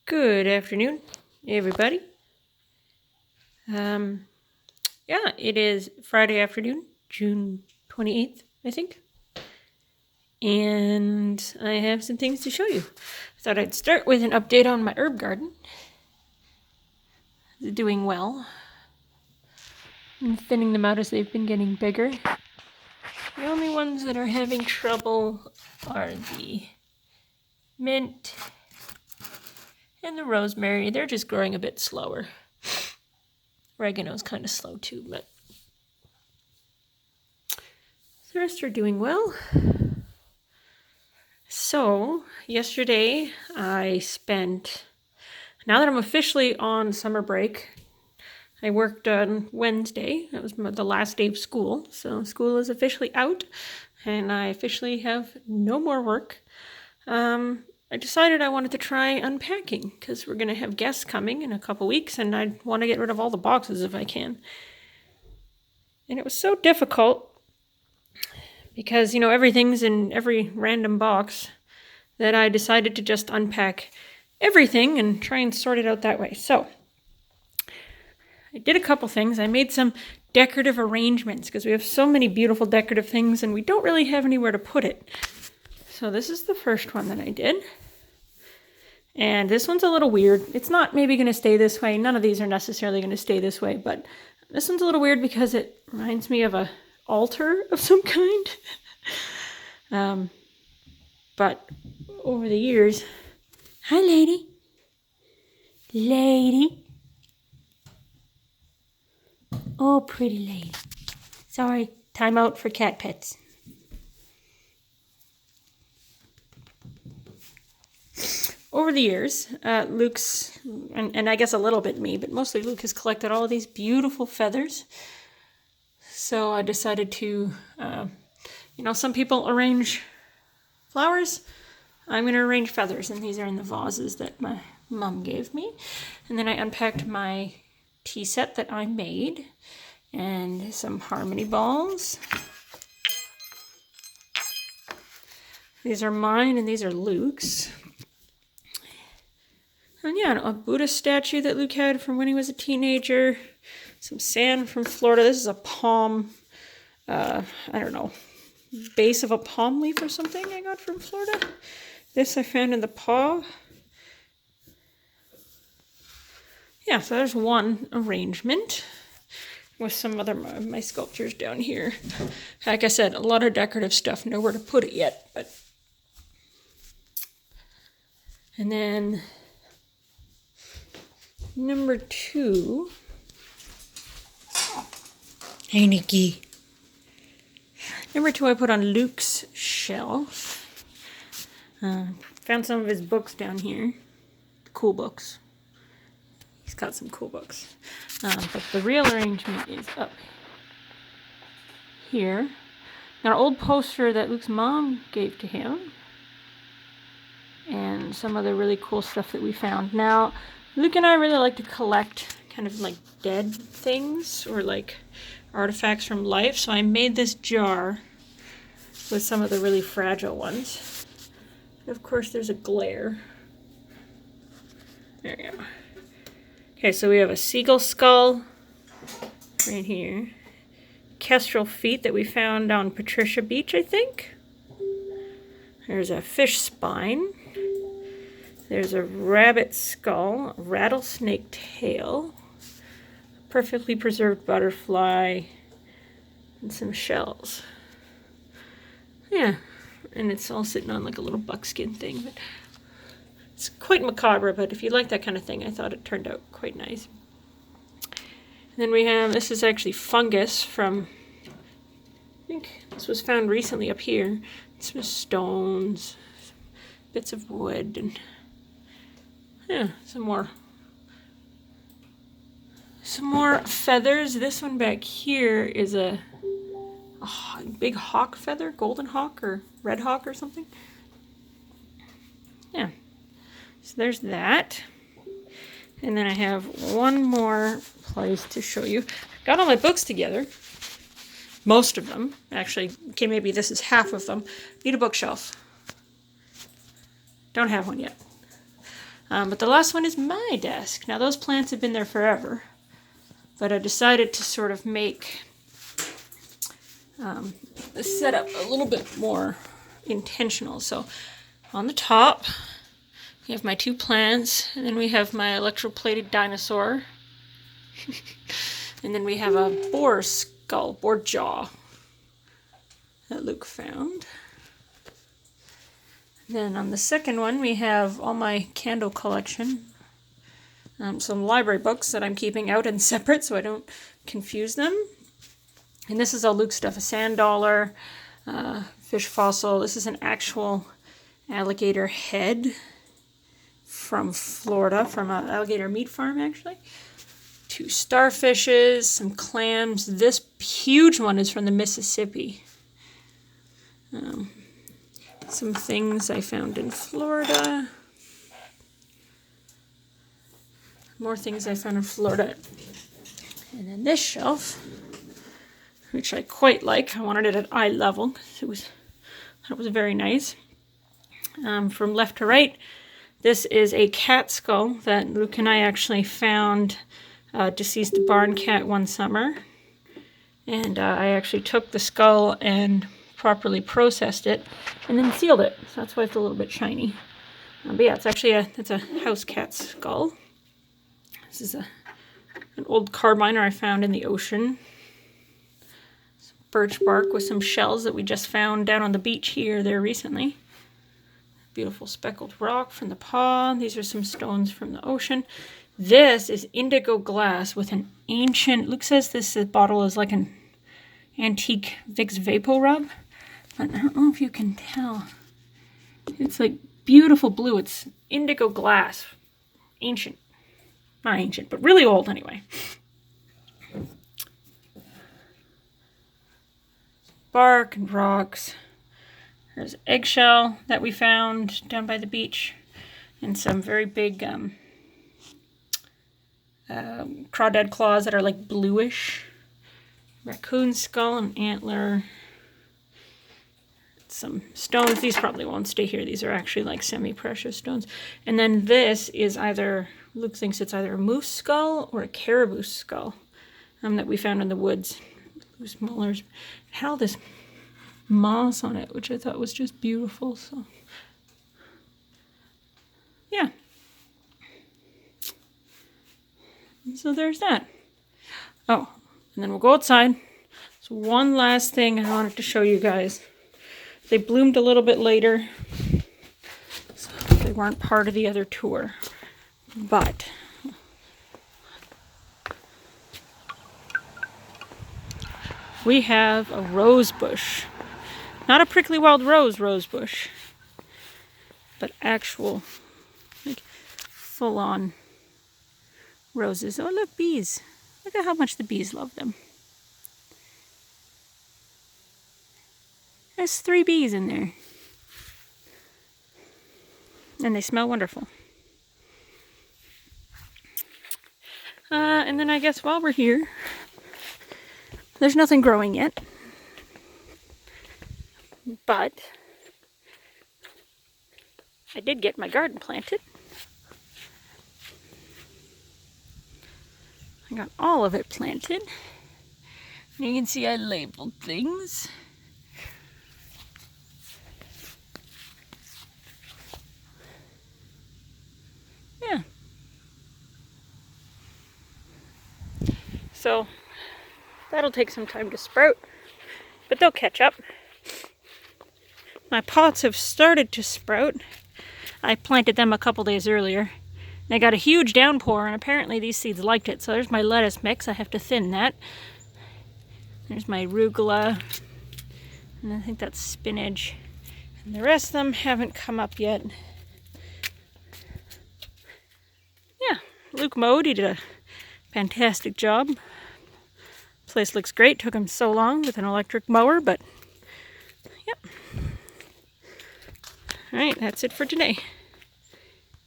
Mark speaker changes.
Speaker 1: Good afternoon, everybody. Yeah, it is Friday afternoon, June 28th, I think. And I have some things to show you. I thought I'd start with an update on my herb garden. It's doing well. I'm thinning them out as they've been getting bigger. The only ones that are having trouble are the mint and the rosemary. They're just growing a bit slower. Oregano's kind of slow too, but the rest are doing well. So, yesterday I spent, now that I'm officially on summer break, I worked on Wednesday. That was the last day of school. So, school is officially out and I officially have no more work. I decided I wanted to try unpacking because we're going to have guests coming in a couple weeks and I want to get rid of all the boxes if I can. And it was so difficult because, everything's in every random box that I decided to just unpack everything and try and sort it out that way. So I did a couple things. I made some decorative arrangements because we have so many beautiful decorative things and we don't really have anywhere to put it. So this is the first one that I did. And this one's a little weird. It's not maybe going to stay this way. None of these are necessarily going to stay this way, but this one's a little weird because it reminds me of an altar of some kind. But over the years, hi lady, oh pretty lady, sorry, time out for cat pets. Over the years, Luke's, and I guess a little bit me, but mostly Luke has collected all of these beautiful feathers. So I decided to, some people arrange flowers. I'm going to arrange feathers, and these are in the vases that my mom gave me. And then I unpacked my tea set that I made, and some harmony balls. These are mine, and these are Luke's. And yeah, a Buddha statue that Luke had from when he was a teenager. Some sand from Florida. This is a palm, base of a palm leaf or something I got from Florida. This I found in the paw. Yeah, so there's one arrangement with some other of my sculptures down here. Like I said, a lot of decorative stuff, nowhere to put it yet. And then number 2. Hey, Nikki. Number 2 I put on Luke's shelf. Found some of his books down here. Cool books. He's got some cool books. But the real arrangement is up here. Got an old poster that Luke's mom gave to him. And some other really cool stuff that we found. Now, Luke and I really like to collect kind of like dead things or like artifacts from life. So I made this jar with some of the really fragile ones. And of course, there's a glare. There we go. Okay, so we have a seagull skull right here. Kestrel feet that we found on Patricia Beach, I think. There's a fish spine. There's a rabbit skull, a rattlesnake tail, a perfectly preserved butterfly, and some shells. Yeah, and it's all sitting on like a little buckskin thing. But it's quite macabre, but if you like that kind of thing, I thought it turned out quite nice. And then we have, this is actually fungus from, I think this was found recently up here. Some stones, bits of wood, and yeah, some more feathers. This one back here is a big hawk feather, golden hawk or red hawk or something. Yeah, so there's that. And then I have one more place to show you. Got all my books together. Most of them, actually. Okay, maybe this is half of them. Need a bookshelf. Don't have one yet. But the last one is my desk. Now those plants have been there forever, but I decided to sort of make the setup a little bit more intentional. So on the top, we have my 2 plants, and then we have my electroplated dinosaur, and then we have a boar skull, boar jaw that Luke found. Then on the second one, we have all my candle collection. Some library books that I'm keeping out and separate so I don't confuse them. And this is all Luke stuff, a sand dollar, fish fossil. This is an actual alligator head from Florida, from an alligator meat farm, actually. 2 starfishes, some clams. This huge one is from the Mississippi. Some things I found in Florida. More things I found in Florida. And then this shelf, which I quite like. I wanted it at eye level because it was very nice. From left to right, this is a cat skull that Luke and I actually found deceased barn cat one summer. And I actually took the skull and properly processed it and then sealed it. So that's why it's a little bit shiny. But yeah, it's actually it's a house cat skull. This is an old carbiner I found in the ocean. Some birch bark with some shells that we just found down on the beach here there recently. Beautiful speckled rock from the paw. These are some stones from the ocean. This is indigo glass with an ancient, Luke says this bottle is like an antique Vicks Vapo Rub. But I don't know if you can tell. It's like beautiful blue. It's indigo glass. Ancient. Not ancient, but really old anyway. Bark and rocks. There's eggshell that we found down by the beach. And some very big crawdad claws that are like bluish. Raccoon skull and antler. Some stones. These probably won't stay here. These are actually like semi-precious stones. And then this is either, Luke thinks it's either a moose skull or a caribou skull that we found in the woods. Moose molars. It had all this moss on it, which I thought was just beautiful. So, yeah. So there's that. Oh, and then we'll go outside. So one last thing I wanted to show you guys. They bloomed a little bit later, so they weren't part of the other tour. But we have a rose bush. Not a prickly wild rose bush, but actual, like, full-on roses. Oh, look, bees. Look at how much the bees love them. There's 3 bees in there. And they smell wonderful. And then I guess while we're here, there's nothing growing yet. But I did get my garden planted. I got all of it planted. And you can see I labeled things. Yeah. So that'll take some time to sprout, but they'll catch up. My pots have started to sprout. I planted them a couple days earlier. They got a huge downpour, and apparently these seeds liked it. So there's my lettuce mix. I have to thin that. There's my arugula, and I think that's spinach. And the rest of them haven't come up yet. Yeah, Luke mowed. He did a fantastic job. Place looks great. Took him so long with an electric mower, but yep. All right, that's it for today.